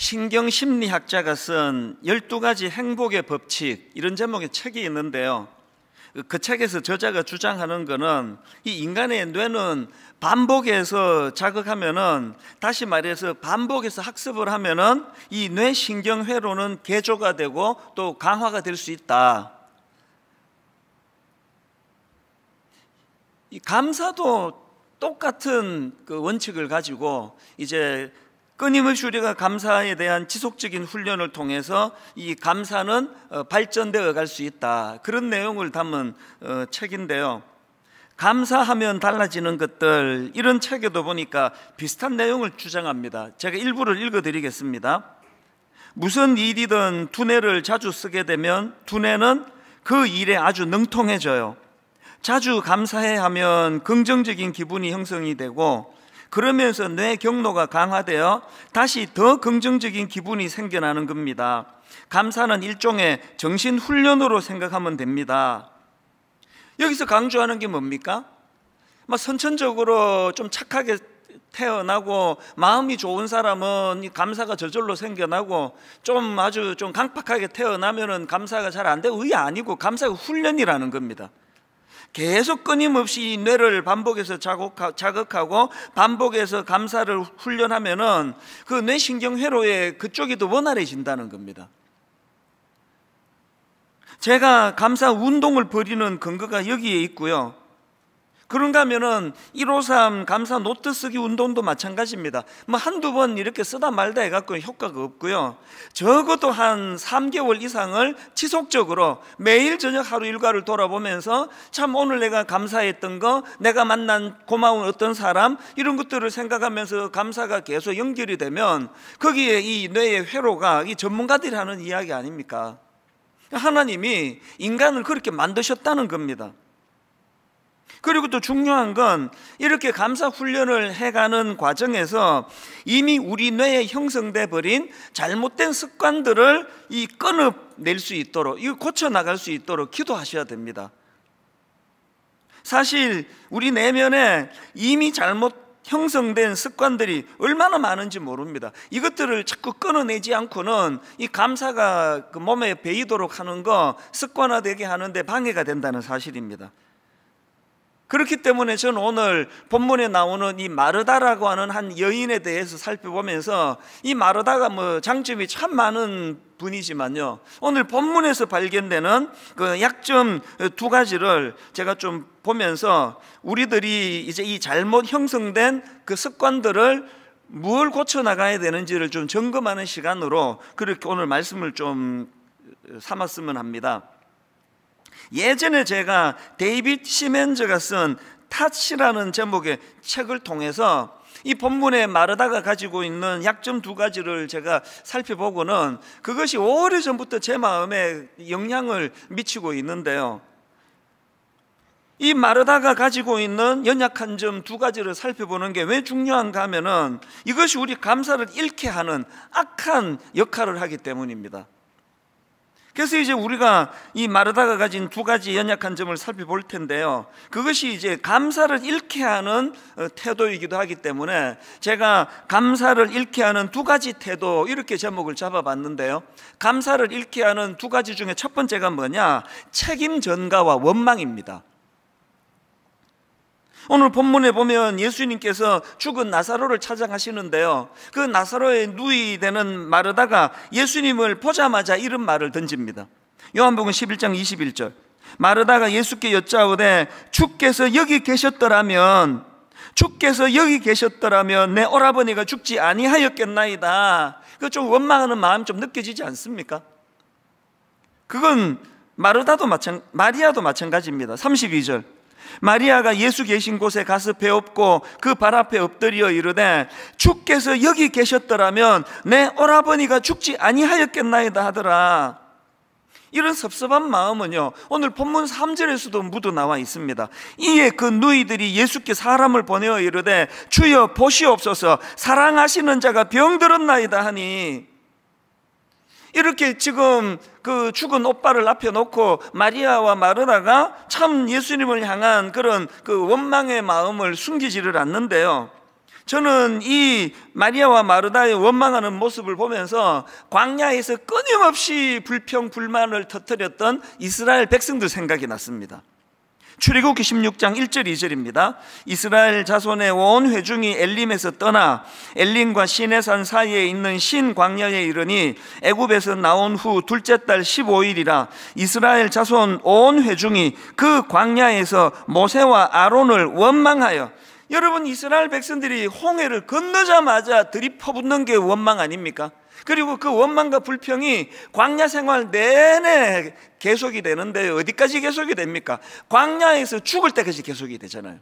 신경심리학자가 쓴 12가지 행복의 법칙, 이런 제목의 책이 있는데요, 그 책에서 저자가 주장하는 것은 이 인간의 뇌는 반복해서 자극하면은, 다시 말해서 반복해서 학습을 하면은 이 뇌신경회로는 개조가 되고 또 강화가 될 수 있다. 이 감사도 똑같은 그 원칙을 가지고 이제 끊임없이 우리가 감사에 대한 지속적인 훈련을 통해서 이 감사는 발전되어 갈 수 있다, 그런 내용을 담은 책인데요, 감사하면 달라지는 것들, 이런 책에도 보니까 비슷한 내용을 주장합니다. 제가 일부를 읽어드리겠습니다. 무슨 일이든 두뇌를 자주 쓰게 되면 두뇌는 그 일에 아주 능통해져요. 자주 감사해 하면 긍정적인 기분이 형성이 되고, 그러면서 뇌 경로가 강화되어 다시 더 긍정적인 기분이 생겨나는 겁니다. 감사는 일종의 정신훈련으로 생각하면 됩니다. 여기서 강조하는 게 뭡니까? 선천적으로 좀 착하게 태어나고 마음이 좋은 사람은 감사가 저절로 생겨나고, 좀 아주 좀 강팍하게 태어나면은 감사가 잘 안 되고, 이게 아니고 감사가 훈련이라는 겁니다. 계속 끊임없이 이 뇌를 반복해서 자극하고 반복해서 감사를 훈련하면은 그 뇌신경회로에 그쪽이 더 원활해진다는 겁니다. 제가 감사 운동을 벌이는 근거가 여기에 있고요, 그런가 하면은 153 감사 노트 쓰기 운동도 마찬가지입니다. 한두 번 이렇게 쓰다 말다 해갖고 효과가 없고요, 적어도 한 3개월 이상을 지속적으로 매일 저녁 하루 일과를 돌아보면서 참 오늘 내가 감사했던 거, 내가 만난 고마운 어떤 사람, 이런 것들을 생각하면서 감사가 계속 연결이 되면 거기에 이 뇌의 회로가, 이 전문가들이 하는 이야기 아닙니까? 하나님이 인간을 그렇게 만드셨다는 겁니다. 그리고 또 중요한 건, 이렇게 감사 훈련을 해가는 과정에서 이미 우리 뇌에 형성돼 버린 잘못된 습관들을 끊어낼 수 있도록, 이거 고쳐나갈 수 있도록 기도하셔야 됩니다. 사실 우리 내면에 이미 잘못 형성된 습관들이 얼마나 많은지 모릅니다. 이것들을 자꾸 끊어내지 않고는 이 감사가 그 몸에 배이도록 하는 거, 습관화되게 하는데 방해가 된다는 사실입니다. 그렇기 때문에 저는 오늘 본문에 나오는 이 마르다라고 하는 한 여인에 대해서 살펴보면서, 이 마르다가 장점이 참 많은 분이지만요, 오늘 본문에서 발견되는 그 약점 2가지를 제가 좀 보면서 우리들이 이제 이 잘못 형성된 그 습관들을 뭘 고쳐나가야 되는지를 좀 점검하는 시간으로 그렇게 오늘 말씀을 좀 삼았으면 합니다. 예전에 제가 데이빗 시멘즈가 쓴 탓이라는 제목의 책을 통해서 이 본문에 마르다가 가지고 있는 약점 2가지를 제가 살펴보고는 그것이 오래전부터 제 마음에 영향을 미치고 있는데요, 이 마르다가 가지고 있는 연약한 점 2가지를 살펴보는 게 왜 중요한가 하면은 이것이 우리 감사를 잃게 하는 악한 역할을 하기 때문입니다. 그래서 이제 우리가 이 마르다가 가진 2가지 연약한 점을 살펴볼 텐데요, 그것이 이제 감사를 잃게 하는 태도이기도 하기 때문에 제가 감사를 잃게 하는 2가지 태도, 이렇게 제목을 잡아봤는데요, 감사를 잃게 하는 2가지 중에 첫 번째가 뭐냐? 책임 전가와 원망입니다. 오늘 본문에 보면 예수님께서 죽은 나사로를 찾아가시는데요, 그 나사로의 누이 되는 마르다가 예수님을 보자마자 이런 말을 던집니다. 요한복음 11장 21절, 마르다가 예수께 여짜오되 주께서 여기 계셨더라면 내 오라버니가 죽지 아니하였겠나이다. 그 좀 원망하는 마음 좀 느껴지지 않습니까? 그건 마리아도 마찬가지입니다. 32절, 마리아가 예수 계신 곳에 가서 배엎고 그 발 앞에 엎드려 이르되 주께서 여기 계셨더라면 내 오라버니가 죽지 아니하였겠나이다 하더라. 이런 섭섭한 마음은요, 오늘 본문 3절에서도 묻어 나와 있습니다. 이에 그 누이들이 예수께 사람을 보내어 이르되 주여 보시옵소서, 사랑하시는 자가 병들었나이다 하니, 이렇게 지금 그 죽은 오빠를 앞에 놓고 마리아와 마르다가 참 예수님을 향한 그런 그 원망의 마음을 숨기지를 않는데요, 저는 이 마리아와 마르다의 원망하는 모습을 보면서 광야에서 끊임없이 불평 불만을 터뜨렸던 이스라엘 백성들 생각이 났습니다. 출애굽기 16장 1절 2절입니다. 이스라엘 자손의 온 회중이 엘림에서 떠나 엘림과 시내산 사이에 있는 신 광야에 이르니 애굽에서 나온 후 둘째 달 15일이라 이스라엘 자손 온 회중이 그 광야에서 모세와 아론을 원망하여, 여러분, 이스라엘 백성들이 홍해를 건너자마자 들이퍼붓는 게 원망 아닙니까? 그리고 그 원망과 불평이 광야 생활 내내 계속이 되는데 어디까지 계속이 됩니까? 광야에서 죽을 때까지 계속이 되잖아요.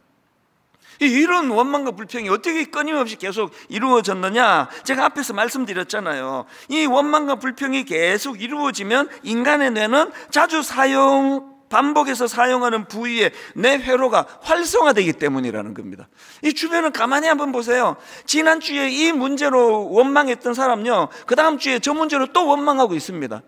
이런 원망과 불평이 어떻게 끊임없이 계속 이루어졌느냐? 제가 앞에서 말씀드렸잖아요. 이 원망과 불평이 계속 이루어지면 인간의 뇌는 자주 반복해서 사용하는 부위에 내 회로가 활성화되기 때문이라는 겁니다. 이 주변을 가만히 한번 보세요. 지난주에 이 문제로 원망했던 사람요, 그 다음 주에 저 문제로 또 원망하고 있습니다.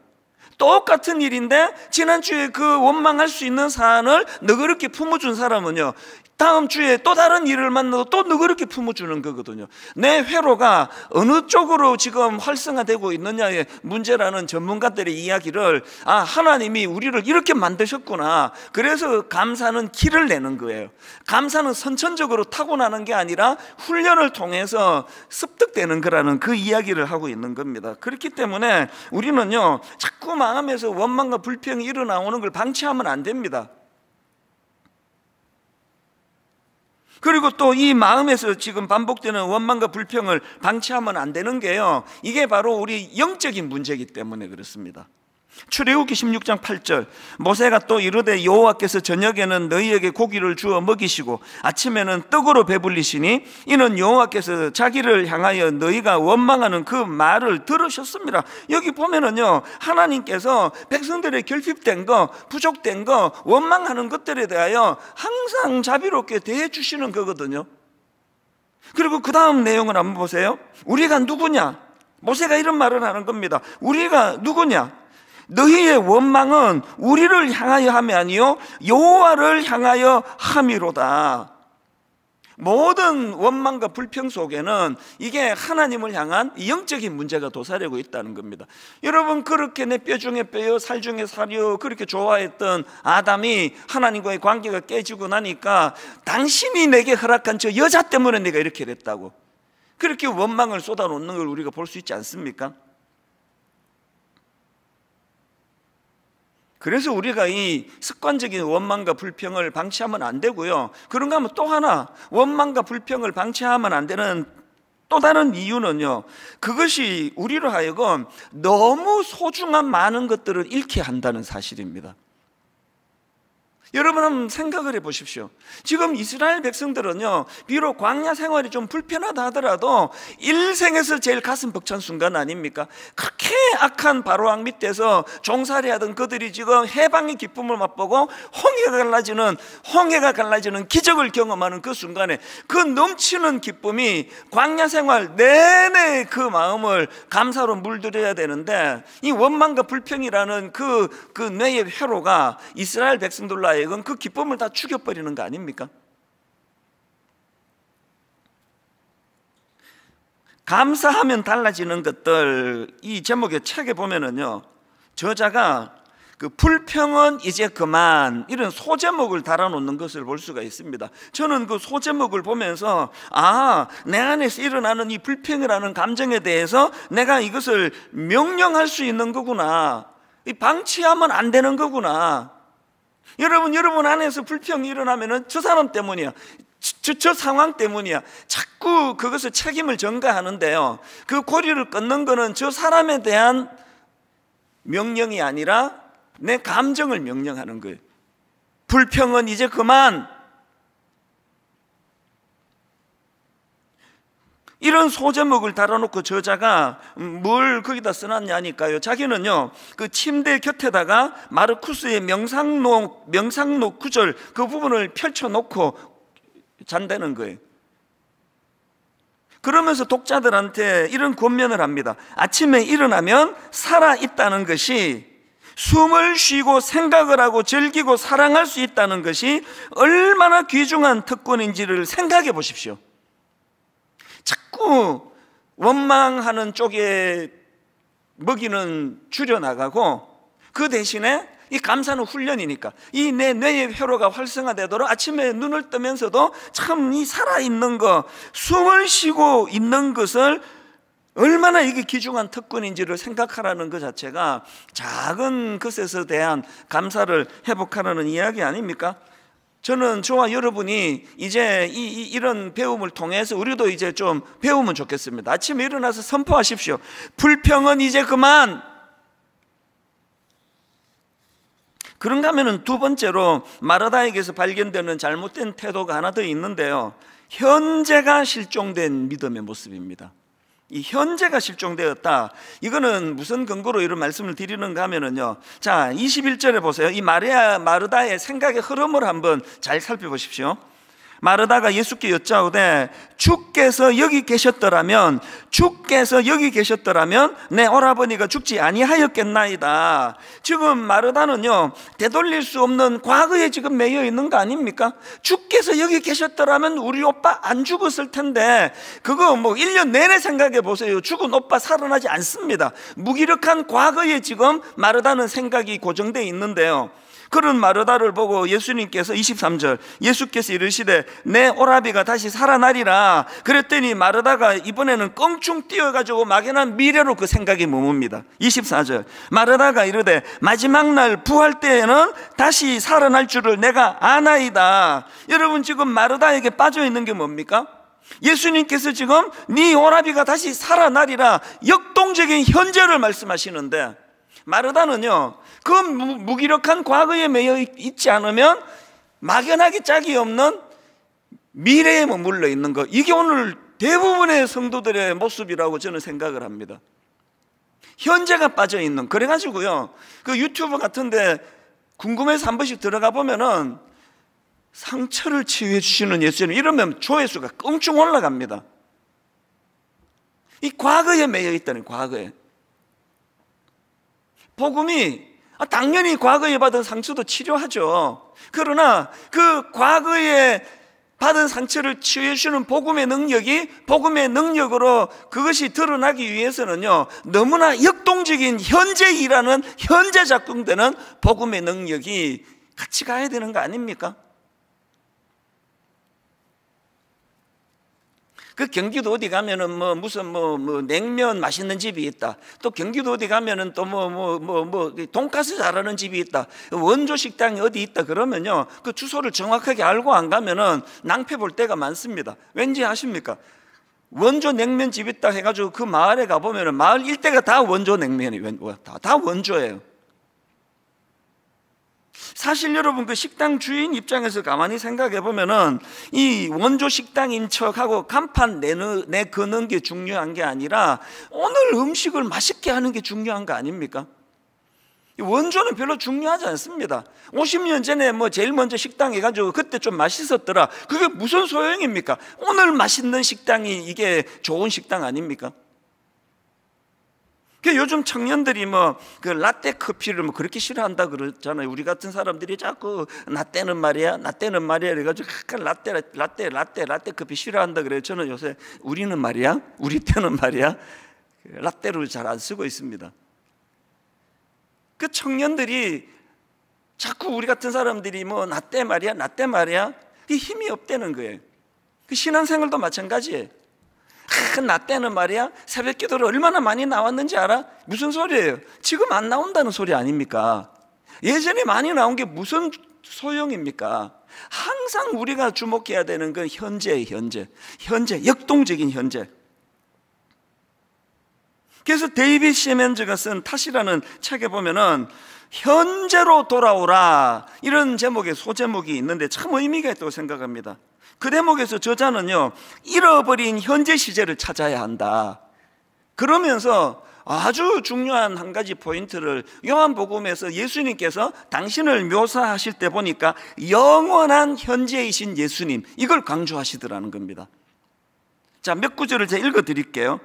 똑같은 일인데 지난주에 그 원망할 수 있는 사안을 너그럽게 품어준 사람은요, 다음 주에 또 다른 일을 만나도 또 너그럽게 품어주는 거거든요. 내 회로가 어느 쪽으로 지금 활성화되고 있느냐의 문제라는 전문가들의 이야기를, 하나님이 우리를 이렇게 만드셨구나, 그래서 감사는 키를 내는 거예요. 감사는 선천적으로 타고나는 게 아니라 훈련을 통해서 습득되는 거라는 그 이야기를 하고 있는 겁니다. 그렇기 때문에 우리는요, 자꾸 마음에서 원망과 불평이 일어나오는 걸 방치하면 안 됩니다. 그리고 또 이 마음에서 지금 반복되는 원망과 불평을 방치하면 안 되는 게요, 이게 바로 우리 영적인 문제이기 때문에 그렇습니다. 출애굽기 16장 8절, 모세가 또 이르되 여호와께서 저녁에는 너희에게 고기를 주어 먹이시고 아침에는 떡으로 배불리시니 이는 여호와께서 자기를 향하여 너희가 원망하는 그 말을 들으셨습니다. 여기 보면은요, 하나님께서 백성들의 결핍된 거, 부족된 거, 원망하는 것들에 대하여 항상 자비롭게 대해 주시는 거거든요. 그리고 그 다음 내용을 한번 보세요. 우리가 누구냐? 모세가 이런 말을 하는 겁니다. 우리가 누구냐? 너희의 원망은 우리를 향하여 함이 아니요 여호와를 향하여 함이로다. 모든 원망과 불평 속에는 이게 하나님을 향한 영적인 문제가 도사리고 있다는 겁니다. 여러분, 그렇게 내 뼈 중에 뼈요 살 중에 살이요 그렇게 좋아했던 아담이 하나님과의 관계가 깨지고 나니까 당신이 내게 허락한 저 여자 때문에 내가 이렇게 됐다고 그렇게 원망을 쏟아놓는 걸 우리가 볼 수 있지 않습니까? 그래서 우리가 이 습관적인 원망과 불평을 방치하면 안 되고요, 그런가 하면 또 하나, 원망과 불평을 방치하면 안 되는 또 다른 이유는요, 그것이 우리로 하여금 너무 소중한 많은 것들을 잃게 한다는 사실입니다. 여러분 한번 생각을 해보십시오. 지금 이스라엘 백성들은요, 비록 광야 생활이 좀 불편하다 하더라도 일생에서 제일 가슴 벅찬 순간 아닙니까? 그렇게 악한 바로왕 밑에서 종살이하던 그들이 지금 해방의 기쁨을 맛보고 홍해가 갈라지는 기적을 경험하는 그 순간에 그 넘치는 기쁨이 광야 생활 내내 그 마음을 감사로 물들여야 되는데, 이 원망과 불평이라는 그 뇌의 회로가 이스라엘 백성들로 하여금 그 기쁨을 다 죽여버리는 거 아닙니까? 감사하면 달라지는 것들, 이 제목의 책에 보면은요, 저자가 그 불평은 이제 그만, 이런 소제목을 달아놓는 것을 볼 수가 있습니다. 저는 그 소제목을 보면서 내 안에서 일어나는 이 불평이라는 감정에 대해서 내가 이것을 명령할 수 있는 거구나, 이 방치하면 안 되는 거구나. 여러분 안에서 불평이 일어나면은 저 사람 때문이야, 저 상황 때문이야, 자꾸 그것을 책임을 전가하는데요, 그 고리를 끊는 거는 저 사람에 대한 명령이 아니라 내 감정을 명령하는 거예요. 불평은 이제 그만. 이런 소제목을 달아놓고 저자가 뭘 거기다 써놨냐니까요, 자기는요, 그 침대 곁에다가 마르쿠스의 명상록 구절 그 부분을 펼쳐놓고 잔다는 거예요. 그러면서 독자들한테 이런 권면을 합니다. 아침에 일어나면 살아있다는 것이, 숨을 쉬고 생각을 하고 즐기고 사랑할 수 있다는 것이 얼마나 귀중한 특권인지를 생각해 보십시오. 자꾸 원망하는 쪽에 먹이는 줄여나가고, 그 대신에 이 감사는 훈련이니까 이 내 뇌의 회로가 활성화되도록 아침에 눈을 뜨면서도 참 이 살아있는 거, 숨을 쉬고 있는 것을 얼마나 이게 귀중한 특권인지를 생각하라는 것 자체가 작은 것에 대한 감사를 회복하라는 이야기 아닙니까? 저는 저와 여러분이 이제 이런 배움을 통해서 우리도 이제 좀 배우면 좋겠습니다. 아침에 일어나서 선포하십시오. 불평은 이제 그만. 그런가 하면은 두 번째로 마르다에게서 발견되는 잘못된 태도가 하나 더 있는데요, 현재가 실종된 믿음의 모습입니다. 이 현재가 실종되었다, 이거는 무슨 근거로 이런 말씀을 드리는가 하면은요, 자 21절에 보세요. 이 마르다의 생각의 흐름을 한번 잘 살펴보십시오. 마르다가 예수께 여짜오되 주께서 여기 계셨더라면 내 오라버니가 죽지 아니하였겠나이다. 지금 마르다는요, 되돌릴 수 없는 과거에 지금 매여 있는 거 아닙니까? 주께서 여기 계셨더라면 우리 오빠 안 죽었을 텐데, 그거 뭐 1년 내내 생각해 보세요. 죽은 오빠 살아나지 않습니다. 무기력한 과거에 지금 마르다는 생각이 고정되어 있는데요, 그런 마르다를 보고 예수님께서 23절, 예수께서 이르시되 내 오라비가 다시 살아나리라. 그랬더니 마르다가 이번에는 껑충 뛰어가지고 막연한 미래로 그 생각이 머뭅니다. 24절, 마르다가 이르되 마지막 날 부활 때에는 다시 살아날 줄을 내가 아나이다. 여러분, 지금 마르다에게 빠져있는 게 뭡니까? 예수님께서 지금 네 오라비가 다시 살아나리라, 역동적인 현재를 말씀하시는데, 마르다는요, 그 무기력한 과거에 매여 있지 않으면 막연하게 짝이 없는 미래에 머물러 있는 것, 이게 오늘 대부분의 성도들의 모습이라고 저는 생각을 합니다. 현재가 빠져 있는. 그래가지고요, 그 유튜브 같은데 궁금해서 한 번씩 들어가 보면은 상처를 치유해 주시는 예수님 이러면 조회수가 껑충 올라갑니다. 이 과거에 매여 있다는, 과거에. 복음이 당연히 과거에 받은 상처도 치료하죠. 그러나 그 과거에 받은 상처를 치유해 주는 복음의 능력으로 그것이 드러나기 위해서는요, 너무나 역동적인 현재 일하는, 현재 작동되는 복음의 능력이 같이 가야 되는 거 아닙니까? 그 경기도 어디 가면은 무슨 냉면 맛있는 집이 있다. 또 경기도 어디 가면은 또 돈가스 잘하는 집이 있다. 원조 식당이 어디 있다. 그러면요, 그 주소를 정확하게 알고 안 가면은 낭패 볼 때가 많습니다. 왠지 아십니까? 원조 냉면집 있다 해가지고 그 마을에 가보면은 마을 일대가 다 원조 냉면이에요. 다 원조예요. 사실 여러분, 그 식당 주인 입장에서 가만히 생각해 보면은 이 원조 식당인 척하고 간판 내거는 게 중요한 게 아니라 오늘 음식을 맛있게 하는 게 중요한 거 아닙니까? 원조는 별로 중요하지 않습니다. 50년 전에 제일 먼저 식당 해가지고 그때 좀 맛있었더라, 그게 무슨 소용입니까? 오늘 맛있는 식당이 이게 좋은 식당 아닙니까? 요즘 청년들이 그 라떼 커피를 그렇게 싫어한다 그러잖아요. 우리 같은 사람들이 자꾸 라떼는 말이야 그래가지고 라떼 커피 싫어한다 그래요. 저는 요새 우리 때는 말이야 라떼를 잘 안 쓰고 있습니다. 그 청년들이 자꾸 우리 같은 사람들이 라떼 말이야 이 힘이 없다는 거예요. 그 신앙생활도 마찬가지예요. 나 때는 말이야 새벽 기도를 얼마나 많이 나왔는지 알아? 무슨 소리예요? 지금 안 나온다는 소리 아닙니까? 예전에 많이 나온 게 무슨 소용입니까? 항상 우리가 주목해야 되는 건 현재의 현재, 역동적인 현재. 그래서 데이빗 시멘즈가 쓴 탓이라는 책에 보면은 현재로 돌아오라, 이런 제목의 소제목이 있는데 참 의미가 있다고 생각합니다. 그 대목에서 저자는요, 잃어버린 현재 시제를 찾아야 한다. 그러면서 아주 중요한 한 가지 포인트를 요한복음에서 예수님께서 당신을 묘사하실 때 보니까 영원한 현재이신 예수님, 이걸 강조하시더라는 겁니다. 자, 몇 구절을 제가 읽어드릴게요.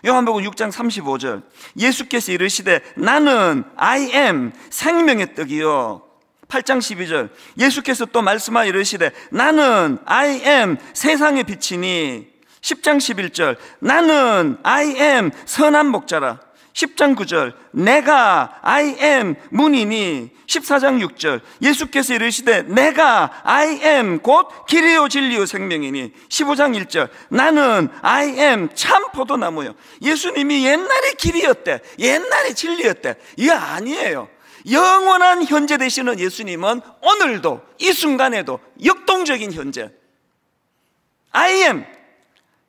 요한복음 6장 35절, 예수께서 이르시되 나는 I am 생명의 떡이요. 8장 12절, 예수께서 또 말씀하여 이르시되 나는 I am 세상의 빛이니. 10장 11절 나는 I am 선한 목자라. 10장 9절 내가 I am 문이니. 14장 6절 예수께서 이르시되 내가 I am 곧 길이요 진리요 생명이니. 15장 1절 나는 I am 참 포도나무요. 예수님이 옛날에 길이었대, 옛날에 진리였대. 이게 아니에요. 영원한 현재 되시는 예수님은 오늘도 이 순간에도 역동적인 현재. I am,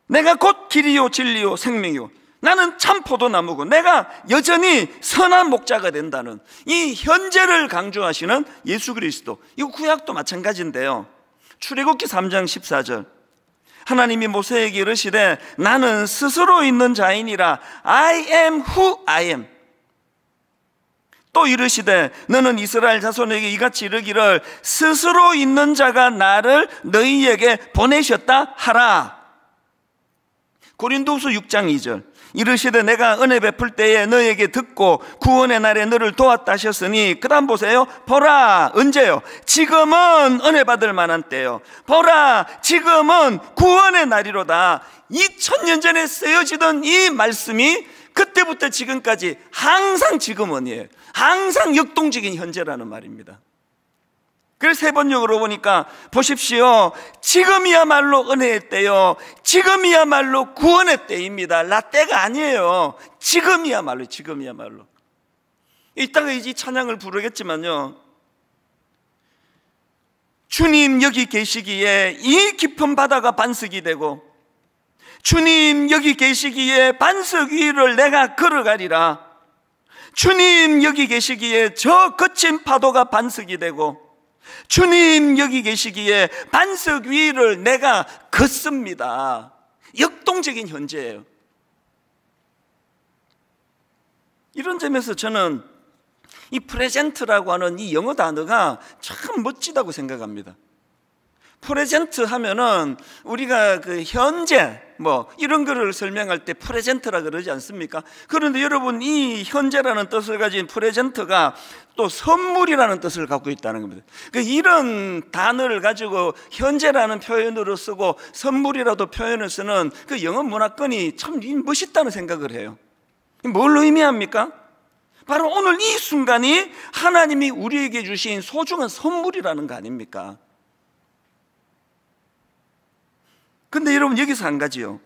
내가 곧 길이요 진리요 생명이요. 나는 참 포도나무고 내가 여전히 선한 목자가 된다는 이 현재를 강조하시는 예수 그리스도. 이거 구약도 마찬가지인데요. 출애굽기 3장 14절 하나님이 모세에게 이르시되 나는 스스로 있는 자이니라. I am who I am. 또 이르시되 너는 이스라엘 자손에게 이같이 이르기를 스스로 있는 자가 나를 너희에게 보내셨다 하라. 고린도후서 6장 2절 이르시되 내가 은혜 베풀 때에 너에게 듣고 구원의 날에 너를 도왔다 하셨으니. 그 다음 보세요. 보라, 언제요? 지금은 은혜 받을 만한 때요. 보라, 지금은 구원의 날이로다. 2000년 전에 쓰여지던 이 말씀이 그때부터 지금까지 항상 지금은이에요. 항상 역동적인 현재라는 말입니다. 그래서 세 번역으로 보니까 보십시오. 지금이야말로 은혜의 때요, 지금이야말로 구원의 때입니다. 라떼가 아니에요. 지금이야말로, 지금이야말로. 이따가 이제 찬양을 부르겠지만요, 주님 여기 계시기에 이 깊은 바다가 반석이 되고, 주님 여기 계시기에 반석 위를 내가 걸어가리라. 주님 여기 계시기에 저 거친 파도가 반석이 되고, 주님 여기 계시기에 반석 위를 내가 걷습니다. 역동적인 현재예요. 이런 점에서 저는 이 프레젠트라고 하는 이 영어 단어가 참 멋지다고 생각합니다. 프레젠트 하면은 우리가 그 현재 뭐 이런 거를 설명할 때 프레젠트라 그러지 않습니까? 그런데 여러분, 이 현재라는 뜻을 가진 프레젠트가 또 선물이라는 뜻을 갖고 있다는 겁니다. 이런 단어를 가지고 현재라는 표현으로 쓰고 선물이라도 표현을 쓰는 그 영어 문화권이 참 멋있다는 생각을 해요. 뭘 의미합니까? 바로 오늘 이 순간이 하나님이 우리에게 주신 소중한 선물이라는 거 아닙니까? 근데 여러분, 여기서 한 가지요.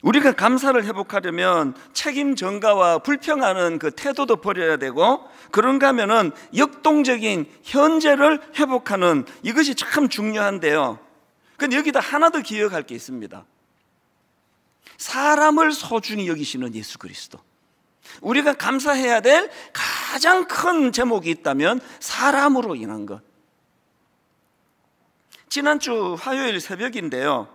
우리가 감사를 회복하려면 책임 전가와 불평하는 그 태도도 버려야 되고, 그런가 하면은 역동적인 현재를 회복하는 이것이 참 중요한데요. 근데 여기다 하나 더 기억할 게 있습니다. 사람을 소중히 여기시는 예수 그리스도. 우리가 감사해야 될 가장 큰 제목이 있다면 사람으로 인한 것. 지난주 화요일 새벽인데요,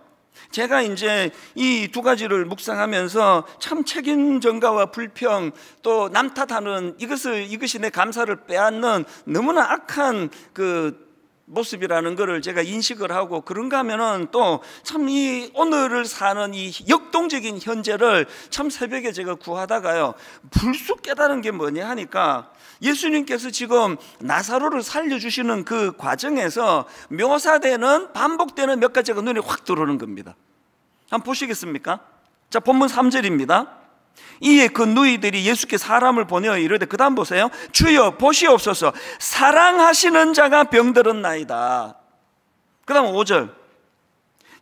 제가 이제 이 두 가지를 묵상하면서 참 책임 전가와 불평, 또 남 탓하는 이것이 내 감사를 빼앗는 너무나 악한 그 모습이라는 것을 제가 인식을 하고, 그런가 하면은 또 참 이 오늘을 사는 이 역동적인 현재를 참 새벽에 제가 구하다가요, 불쑥 깨달은 게 뭐냐 하니까, 예수님께서 지금 나사로를 살려주시는 그 과정에서 묘사되는, 반복되는 몇 가지가 눈에 확 들어오는 겁니다. 한번 보시겠습니까? 자, 본문 3절입니다. 이에 그 누이들이 예수께 사람을 보내어 이르되, 그 다음 보세요. 주여 보시옵소서, 사랑하시는 자가 병들었나이다. 그 다음 5절.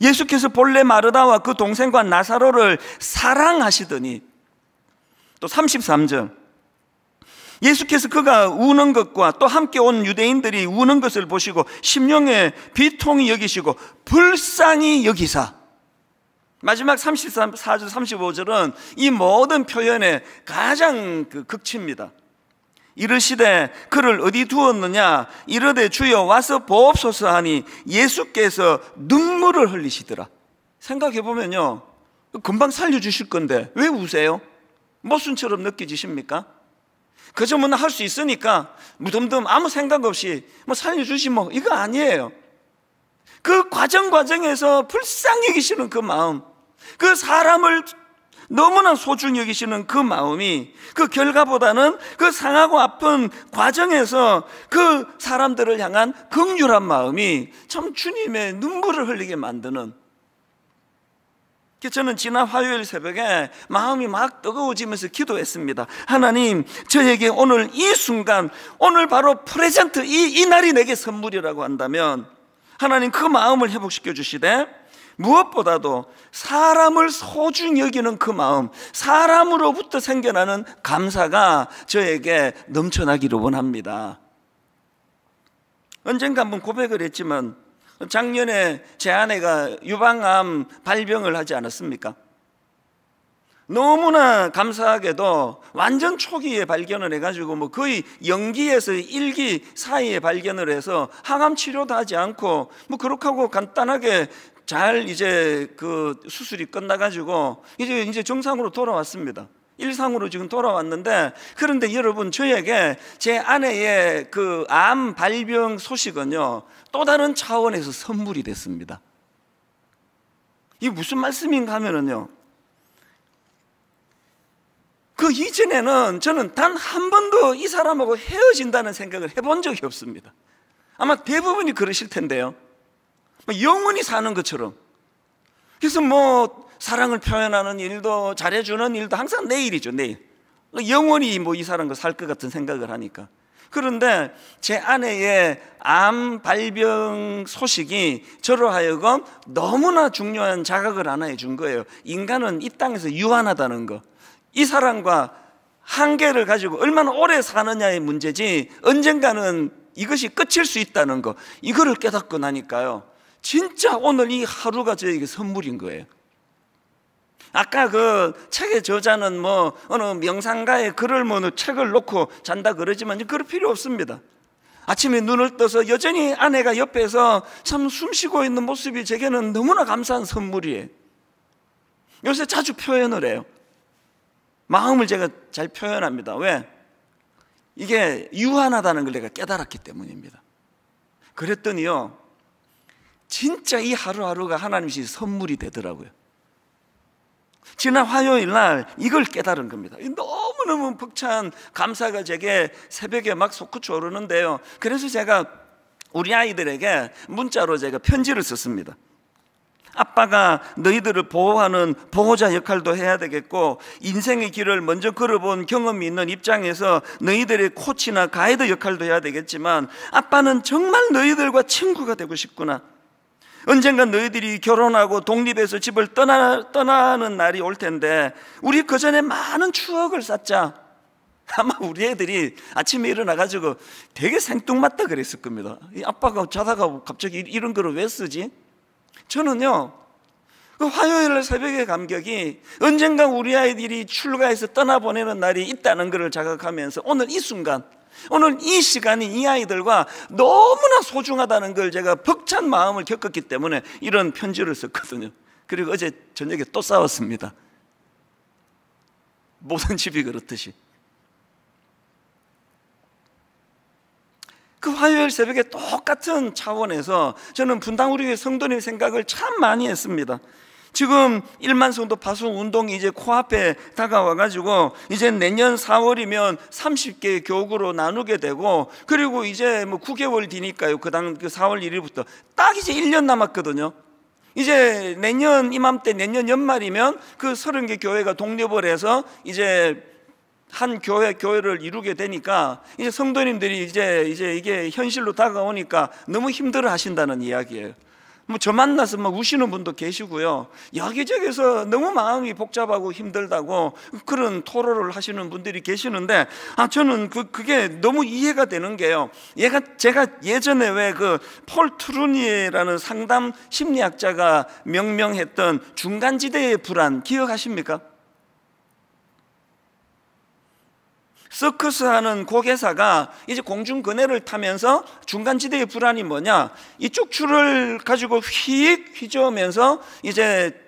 예수께서 본래 마르다와 그 동생과 나사로를 사랑하시더니. 또 33절. 예수께서 그가 우는 것과 또 함께 온 유대인들이 우는 것을 보시고 심령에 비통히 여기시고 불쌍히 여기사. 마지막 34절 35절은 이 모든 표현의 가장 그 극치입니다. 이르시되 그를 어디 두었느냐, 이르되 주여 와서 보옵소서 하니 예수께서 눈물을 흘리시더라. 생각해 보면요, 금방 살려주실 건데 왜 우세요? 모순처럼 느껴지십니까? 그저 뭐 할 수 있으니까 무덤덤 아무 생각 없이 뭐 살려주시면 이거 아니에요. 그 과정에서 불쌍히 여기시는 그 마음, 그 사람을 너무나 소중히 여기시는 그 마음이, 그 결과보다는 그 상하고 아픈 과정에서 그 사람들을 향한 긍휼한 마음이 참 주님의 눈물을 흘리게 만드는, 저는 지난 화요일 새벽에 마음이 막 뜨거워지면서 기도했습니다. 하나님, 저에게 오늘 이 순간, 오늘 바로 프레젠트, 이 날이 내게 선물이라고 한다면 하나님 그 마음을 회복시켜 주시되, 무엇보다도 사람을 소중히 여기는 그 마음, 사람으로부터 생겨나는 감사가 저에게 넘쳐나기를 원합니다. 언젠가 한번 고백을 했지만 작년에 제 아내가 유방암 발병을 하지 않았습니까? 너무나 감사하게도 완전 초기에 발견을 해가지고 뭐 거의 영기에서 1기 사이에 발견을 해서 항암 치료도 하지 않고 뭐 그렇게 하고 간단하게 잘 이제 그 수술이 끝나가지고 이제 정상으로 돌아왔습니다. 일상으로 지금 돌아왔는데, 그런데 여러분, 저에게 제 아내의 그 암 발병 소식은요 또 다른 차원에서 선물이 됐습니다. 이게 무슨 말씀인가 하면은요, 그 이전에는 저는 단 한 번도 이 사람하고 헤어진다는 생각을 해본 적이 없습니다. 아마 대부분이 그러실 텐데요, 영원히 사는 것처럼. 그래서 뭐 사랑을 표현하는 일도, 잘해주는 일도 항상 내일이죠, 내일. 영원히 뭐 이 사람과 살 것 같은 생각을 하니까. 그런데 제 아내의 암 발병 소식이 저로 하여금 너무나 중요한 자각을 하나 해준 거예요. 인간은 이 땅에서 유한하다는 거, 이 사람과 한계를 가지고 얼마나 오래 사느냐의 문제지 언젠가는 이것이 끝일 수 있다는 거, 이거를 깨닫고 나니까요, 진짜 오늘 이 하루가 저에게 선물인 거예요. 아까 그 책의 저자는 뭐 어느 명상가의 글을 뭐 책을 놓고 잔다 그러지만 그럴 필요 없습니다. 아침에 눈을 떠서 여전히 아내가 옆에서 참 숨쉬고 있는 모습이 제게는 너무나 감사한 선물이에요. 요새 자주 표현을 해요. 마음을 제가 잘 표현합니다. 왜? 이게 유한하다는 걸 내가 깨달았기 때문입니다. 그랬더니요, 진짜 이 하루하루가 하나님 주신 선물이 되더라고요. 지난 화요일 날 이걸 깨달은 겁니다. 너무너무 벅찬 감사가 제게 새벽에 막 솟구쳐 오르는데요, 그래서 제가 우리 아이들에게 문자로 제가 편지를 썼습니다. 아빠가 너희들을 보호하는 보호자 역할도 해야 되겠고, 인생의 길을 먼저 걸어본 경험이 있는 입장에서 너희들의 코치나 가이드 역할도 해야 되겠지만, 아빠는 정말 너희들과 친구가 되고 싶구나. 언젠간 너희들이 결혼하고 독립해서 집을 떠나는 날이 올 텐데 우리 그 전에 많은 추억을 쌓자. 아마 우리 애들이 아침에 일어나가지고 되게 생뚱맞다 그랬을 겁니다. 이 아빠가 자다가 갑자기 이런 거를 왜 쓰지? 저는요, 그 화요일 새벽의 감격이 언젠가 우리 아이들이 출가해서 떠나보내는 날이 있다는 것을 자각하면서 오늘 이 순간, 오늘 이 시간이 이 아이들과 너무나 소중하다는 걸 제가 벅찬 마음을 겪었기 때문에 이런 편지를 썼거든요. 그리고 어제 저녁에 또 싸웠습니다. 모든 집이 그렇듯이. 그 화요일 새벽에 똑같은 차원에서 저는 분당 우리 교회 성도님 생각을 참 많이 했습니다. 지금 1만 성도 파송 운동이 이제 코앞에 다가와가지고 이제 내년 4월이면 30개 교구로 나누게 되고, 그리고 이제 뭐 9개월 뒤니까요, 그 4월 1일부터 딱 이제 1년 남았거든요. 이제 내년 이맘때, 내년 연말이면 그 30개 교회가 독립을 해서 이제 한 교회를 이루게 되니까 이제 성도님들이 이제 이게 현실로 다가오니까 너무 힘들어 하신다는 이야기예요. 뭐 저 만나서 막 우시는 분도 계시고요, 여기저기서 너무 마음이 복잡하고 힘들다고 그런 토로를 하시는 분들이 계시는데, 저는 그게 너무 이해가 되는 게요, 제가 예전에 왜 그 폴 트루니에라는 상담 심리학자가 명명했던 중간지대의 불안 기억하십니까? 서커스 하는 고개사가 이제 공중근해를 타면서 중간지대의 불안이 뭐냐, 이쪽 줄을 가지고 휙 휘저으면서 이제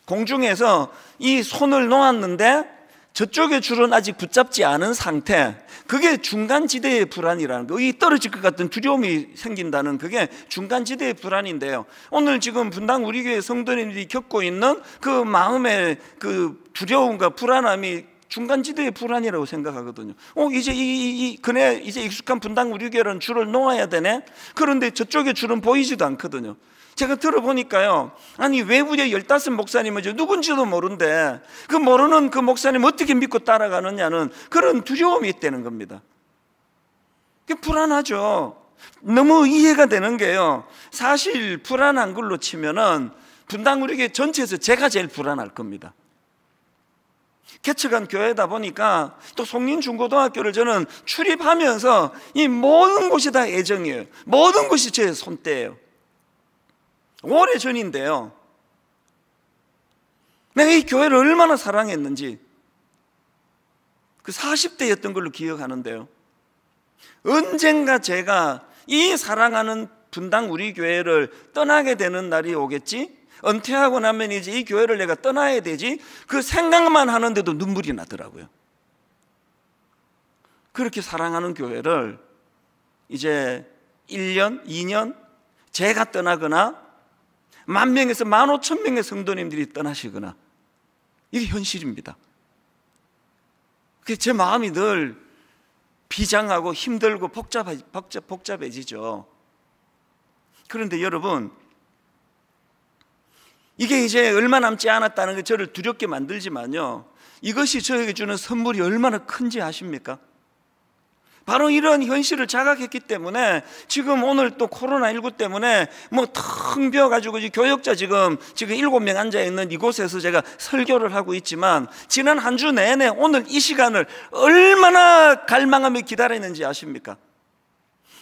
공중에서 이 손을 놓았는데 저쪽의 줄은 아직 붙잡지 않은 상태, 그게 중간지대의 불안이라는 거, 이 떨어질 것 같은 두려움이 생긴다는 그게 중간지대의 불안인데요, 오늘 지금 분당 우리 교회 성도님들이 겪고 있는 그 마음의 그 두려움과 불안함이 중간지대의 불안이라고 생각하거든요. 이제 이제 익숙한 분당 우리 교회는 줄을 놓아야 되네. 그런데 저쪽에 줄은 보이지도 않거든요. 제가 들어보니까요, 아니 외부에 15 목사님은 누군지도 모르는데 그 모르는 그 목사님 어떻게 믿고 따라가느냐는 그런 두려움이 있다는 겁니다. 그게 불안하죠. 너무 이해가 되는 게요, 사실 불안한 걸로 치면은 분당 우리 교회 전체에서 제가 제일 불안할 겁니다. 개척한 교회다 보니까 또 송린중고등학교를 저는 출입하면서 이 모든 곳이 다 애정이에요. 모든 것이 제 손때예요. 오래전인데요, 내가 이 교회를 얼마나 사랑했는지 그 40대였던 걸로 기억하는데요, 언젠가 제가 이 사랑하는 분당 우리 교회를 떠나게 되는 날이 오겠지, 은퇴하고 나면 이제 이 교회를 내가 떠나야 되지, 그 생각만 하는데도 눈물이 나더라고요. 그렇게 사랑하는 교회를 이제 1년, 2년 제가 떠나거나 10,000명에서 15,000명의 성도님들이 떠나시거나, 이게 현실입니다. 제 마음이 늘 비장하고 힘들고 복잡해지죠. 그런데 여러분, 이게 이제 얼마 남지 않았다는 게 저를 두렵게 만들지만요, 이것이 저에게 주는 선물이 얼마나 큰지 아십니까? 바로 이런 현실을 자각했기 때문에 지금 오늘 또 코로나19 때문에 뭐 텅 비어가지고 교역자 지금 7명 앉아있는 이곳에서 제가 설교를 하고 있지만, 지난 한 주 내내 오늘 이 시간을 얼마나 갈망하며 기다렸는지 아십니까?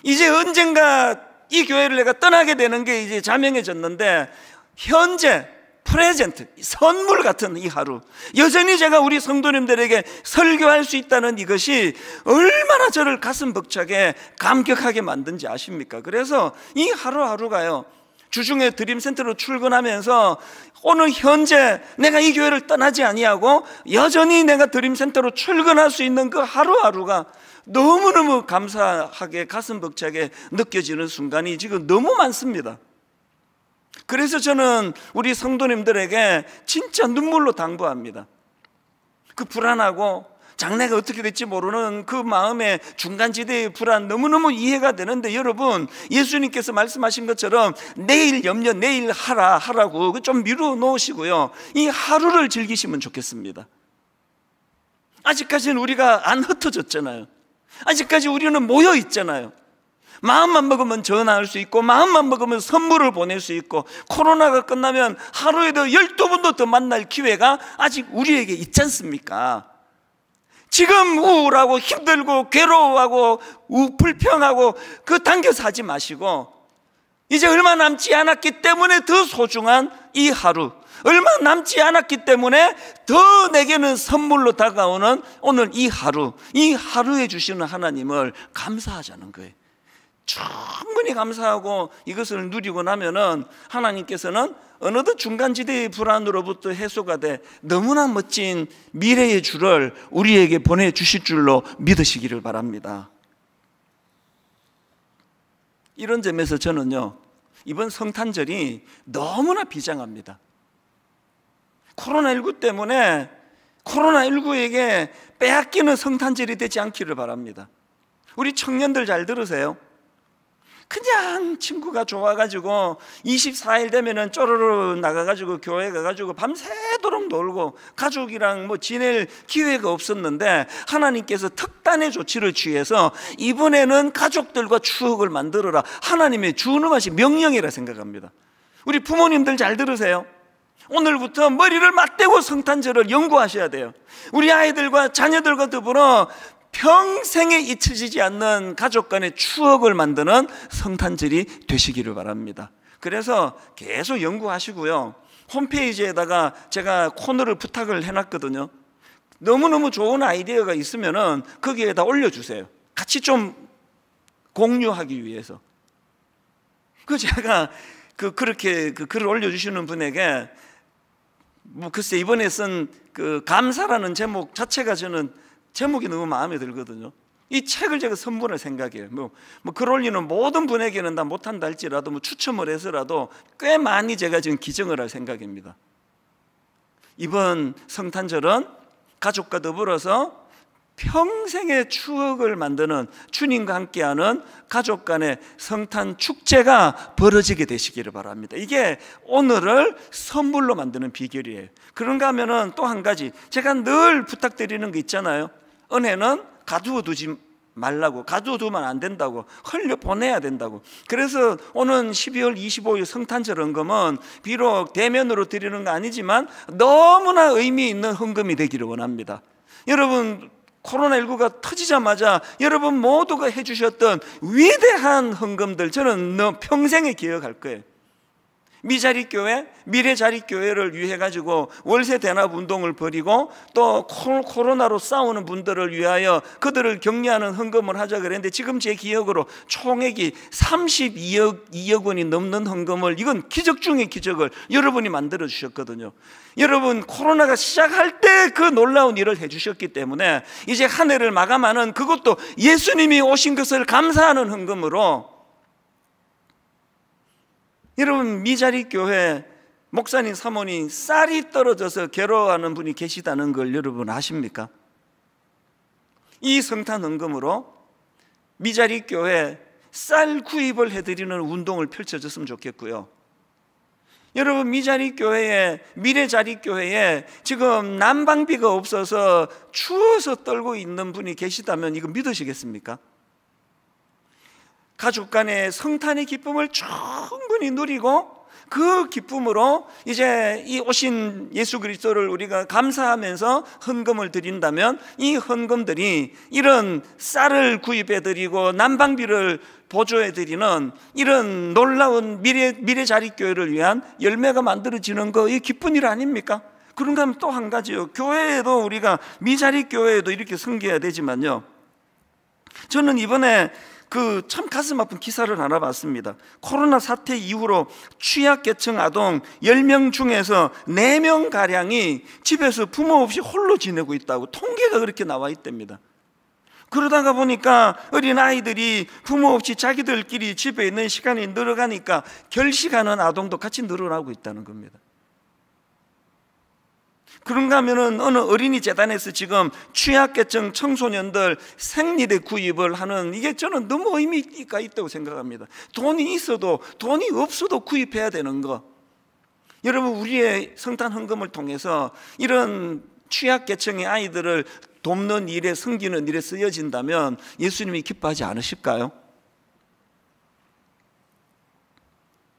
이제 언젠가 이 교회를 내가 떠나게 되는 게 이제 자명해졌는데, 현재 프레젠트, 선물 같은 이 하루, 여전히 제가 우리 성도님들에게 설교할 수 있다는 이것이 얼마나 저를 가슴 벅차게 감격하게 만든지 아십니까? 그래서 이 하루하루가요, 주중에 드림센터로 출근하면서 오늘 현재 내가 이 교회를 떠나지 아니하고 여전히 내가 드림센터로 출근할 수 있는 그 하루하루가 너무너무 감사하게 가슴 벅차게 느껴지는 순간이 지금 너무 많습니다. 그래서 저는 우리 성도님들에게 진짜 눈물로 당부합니다. 그 불안하고 장래가 어떻게 될지 모르는 그 마음의 중간지대의 불안 너무너무 이해가 되는데, 여러분, 예수님께서 말씀하신 것처럼 내일 염려, 내일 하라고 좀 미루어 놓으시고요, 이 하루를 즐기시면 좋겠습니다. 아직까지는 우리가 안 흩어졌잖아요. 아직까지 우리는 모여 있잖아요. 마음만 먹으면 전화할 수 있고, 마음만 먹으면 선물을 보낼 수 있고, 코로나가 끝나면 하루에도 12번도 더 만날 기회가 아직 우리에게 있지 않습니까? 지금 우울하고 힘들고 괴로워하고 불평하고 그 당겨서 하지 마시고, 이제 얼마 남지 않았기 때문에 더 소중한 이 하루, 얼마 남지 않았기 때문에 더 내게는 선물로 다가오는 오늘 이 하루, 이 하루에 주시는 하나님을 감사하자는 거예요. 충분히 감사하고 이것을 누리고 나면은 하나님께서는 어느덧 중간지대의 불안으로부터 해소가 돼 너무나 멋진 미래의 주를 우리에게 보내주실 줄로 믿으시기를 바랍니다. 이런 점에서 저는요, 이번 성탄절이 너무나 비장합니다. 코로나19 때문에 코로나19에게 빼앗기는 성탄절이 되지 않기를 바랍니다. 우리 청년들 잘 들으세요. 그냥 친구가 좋아가지고 24일 되면은 쪼르르 나가가지고 교회 가가지고 밤새도록 놀고 가족이랑 뭐 지낼 기회가 없었는데, 하나님께서 특단의 조치를 취해서 이번에는 가족들과 추억을 만들어라, 하나님의 준엄하신 명령이라 생각합니다. 우리 부모님들 잘 들으세요. 오늘부터 머리를 맞대고 성탄절을 연구하셔야 돼요. 우리 아이들과 자녀들과 더불어 평생에 잊혀지지 않는 가족 간의 추억을 만드는 성탄절이 되시기를 바랍니다. 그래서 계속 연구하시고요, 홈페이지에다가 제가 코너를 부탁을 해놨거든요. 너무너무 좋은 아이디어가 있으면은 거기에다 올려주세요. 같이 좀 공유하기 위해서. 제가 그렇게 글을 올려주시는 분에게 글쎄 이번에 쓴 감사라는 제목 자체가 저는 제목이 너무 마음에 들거든요. 이 책을 제가 선물할 생각이에요. 글 올리는 모든 분에게는 다 못한다 할지라도 추첨을 해서라도 꽤 많이 제가 지금 기증을 할 생각입니다. 이번 성탄절은 가족과 더불어서 평생의 추억을 만드는 주님과 함께하는 가족 간의 성탄 축제가 벌어지게 되시기를 바랍니다. 이게 오늘을 선물로 만드는 비결이에요. 그런가 하면은 또 한 가지, 제가 늘 부탁드리는 거 있잖아요. 은혜는 가두어 두지 말라고, 가두어 두면 안 된다고, 흘려 보내야 된다고. 그래서 오는 12월 25일 성탄절 헌금은 비록 대면으로 드리는 거 아니지만 너무나 의미 있는 헌금이 되기를 원합니다. 여러분, 코로나19가 터지자마자 여러분 모두가 해주셨던 위대한 헌금들, 저는 평생에 기억할 거예요. 미자립교회, 미래자립교회를 위해 가지고 월세 대납 운동을 벌이고, 또 코로나로 싸우는 분들을 위하여 그들을 격려하는 헌금을 하자 그랬는데, 지금 제 기억으로 총액이 32억 원이 넘는 헌금을, 이건 기적 중의 기적을 여러분이 만들어 주셨거든요. 여러분, 코로나가 시작할 때 그 놀라운 일을 해주셨기 때문에 이제 한 해를 마감하는, 그것도 예수님이 오신 것을 감사하는 헌금으로. 여러분, 미자립교회 목사님, 사모님 쌀이 떨어져서 괴로워하는 분이 계시다는 걸 여러분 아십니까? 이 성탄 헌금으로 미자립교회 쌀 구입을 해드리는 운동을 펼쳐줬으면 좋겠고요. 여러분, 미자립교회에, 미래자립교회에 지금 난방비가 없어서 추워서 떨고 있는 분이 계시다면 이거 믿으시겠습니까? 가족 간의 성탄의 기쁨을 충분히 누리고, 그 기쁨으로 이제 이 오신 예수 그리스도를 우리가 감사하면서 헌금을 드린다면, 이 헌금들이 이런 쌀을 구입해 드리고 난방비를 보조해 드리는 이런 놀라운 미래자립교회를 위한 열매가 만들어지는 거, 이 기쁜 일 아닙니까? 그런가 하면 또 한 가지요. 교회에도, 우리가 미자립교회에도 이렇게 섬겨야 되지만요, 저는 이번에 참 가슴 아픈 기사를 하나 봤습니다. 코로나 사태 이후로 취약계층 아동 10명 중에서 4명가량이 집에서 부모 없이 홀로 지내고 있다고 통계가 그렇게 나와 있답니다. 그러다가 보니까 어린아이들이 부모 없이 자기들끼리 집에 있는 시간이 늘어가니까 결식하는 아동도 같이 늘어나고 있다는 겁니다. 그런가 하면은 어느 어린이 재단에서 지금 취약계층 청소년들 생리대 구입을 하는, 이게 저는 너무 의미가 있다고 생각합니다. 돈이 있어도 돈이 없어도 구입해야 되는 거. 여러분, 우리의 성탄 헌금을 통해서 이런 취약계층의 아이들을 돕는 일에, 섬기는 일에 쓰여진다면 예수님이 기뻐하지 않으실까요?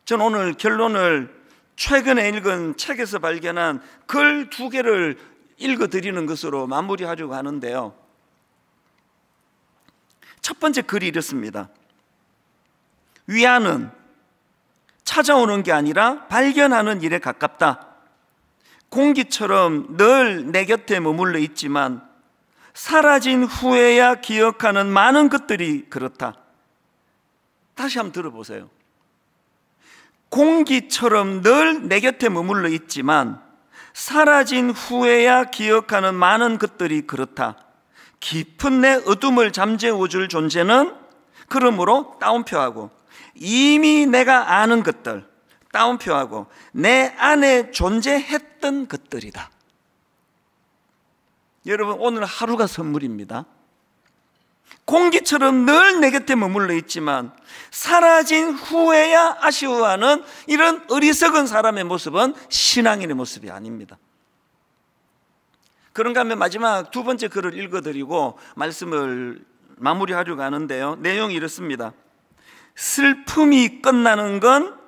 전 오늘 결론을 최근에 읽은 책에서 발견한 글 2개를 읽어드리는 것으로 마무리하려고 하는데요. 첫 번째 글이 이렇습니다. 위안은 찾아오는 게 아니라 발견하는 일에 가깝다. 공기처럼 늘 내 곁에 머물러 있지만 사라진 후에야 기억하는 많은 것들이 그렇다. 다시 한번 들어보세요. 공기처럼 늘 내 곁에 머물러 있지만 사라진 후에야 기억하는 많은 것들이 그렇다. 깊은 내 어둠을 잠재워줄 존재는 그러므로 따옴표하고 이미 내가 아는 것들, 따옴표하고 내 안에 존재했던 것들이다. 여러분, 오늘 하루가 선물입니다. 공기처럼 늘 내 곁에 머물러 있지만 사라진 후에야 아쉬워하는 이런 어리석은 사람의 모습은 신앙인의 모습이 아닙니다. 그런가 하면 마지막 두 번째 글을 읽어드리고 말씀을 마무리하려고 하는데요, 내용이 이렇습니다. 슬픔이 끝나는 건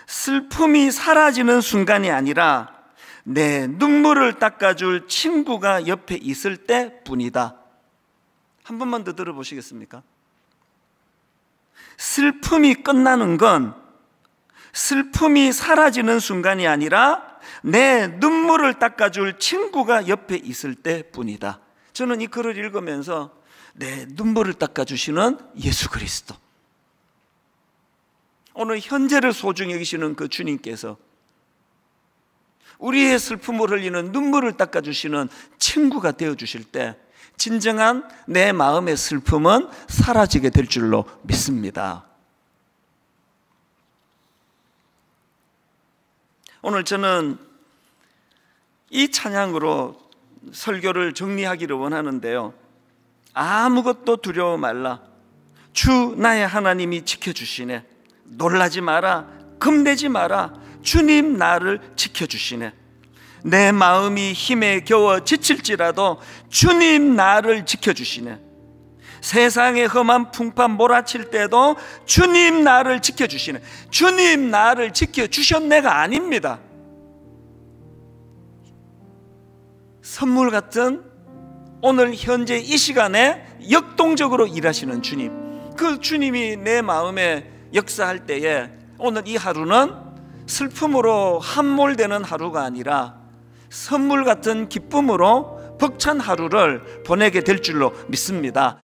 슬픔이 사라지는 순간이 아니라 내 눈물을 닦아줄 친구가 옆에 있을 때뿐이다. 한 번만 더 들어보시겠습니까? 슬픔이 끝나는 건 슬픔이 사라지는 순간이 아니라 내 눈물을 닦아줄 친구가 옆에 있을 때뿐이다. 저는 이 글을 읽으면서 내 눈물을 닦아주시는 예수 그리스도, 오늘 현재를 소중히 여기시는 그 주님께서 우리의 슬픔을 흘리는 눈물을 닦아주시는 친구가 되어주실 때 진정한 내 마음의 슬픔은 사라지게 될 줄로 믿습니다. 오늘 저는 이 찬양으로 설교를 정리하기를 원하는데요, 아무것도 두려워 말라. 주 나의 하나님이 지켜주시네. 놀라지 마라. 겁내지 마라. 주님 나를 지켜주시네. 내 마음이 힘에 겨워 지칠지라도 주님 나를 지켜주시네. 세상의 험한 풍파 몰아칠 때도 주님 나를 지켜주시네. 주님 나를 지켜주셨네가 아닙니다. 선물 같은 오늘 현재 이 시간에 역동적으로 일하시는 주님, 그 주님이 내 마음에 역사할 때에 오늘 이 하루는 슬픔으로 함몰되는 하루가 아니라 선물 같은 기쁨으로 벅찬 하루를 보내게 될 줄로 믿습니다.